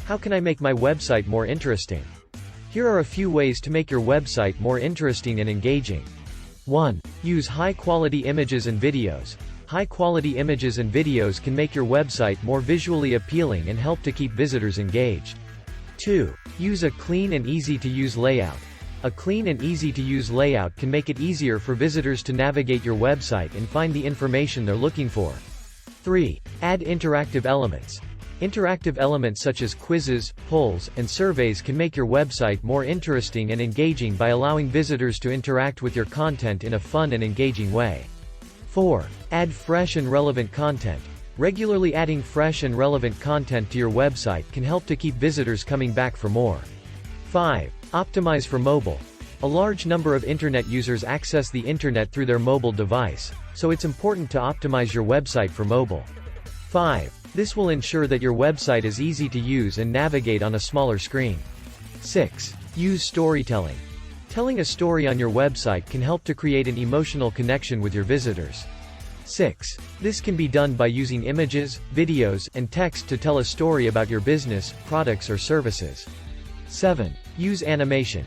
How can I make my website more interesting? Here are a few ways to make your website more interesting and engaging. 1. Use high-quality images and videos. High-quality images and videos can make your website more visually appealing and help to keep visitors engaged. 2. Use a clean and easy-to-use layout. A clean and easy-to-use layout can make it easier for visitors to navigate your website and find the information they're looking for. 3. Add interactive elements. Interactive elements such as quizzes, polls, and surveys can make your website more interesting and engaging by allowing visitors to interact with your content in a fun and engaging way. 4. Add fresh and relevant content. Regularly adding fresh and relevant content to your website can help to keep visitors coming back for more. 5. Optimize for mobile. A large number of internet users access the internet through their mobile device, so it's important to optimize your website for mobile. 5. This will ensure that your website is easy to use and navigate on a smaller screen. 6. Use storytelling. Telling a story on your website can help to create an emotional connection with your visitors. 6. This can be done by using images, videos, and text to tell a story about your business, products or services. 7. Use animation.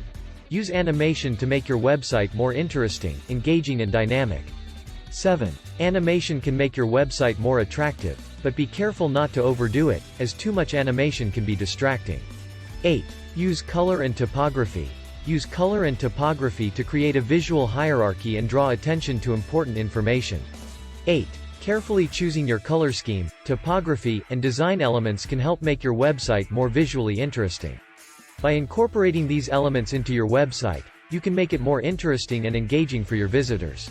Use animation to make your website more interesting, engaging and dynamic. 7. Animation can make your website more attractive, but be careful not to overdo it, as too much animation can be distracting. 8. Use color and typography. Use color and typography to create a visual hierarchy and draw attention to important information. 8. Carefully choosing your color scheme, typography, and design elements can help make your website more visually interesting. By incorporating these elements into your website, you can make it more interesting and engaging for your visitors.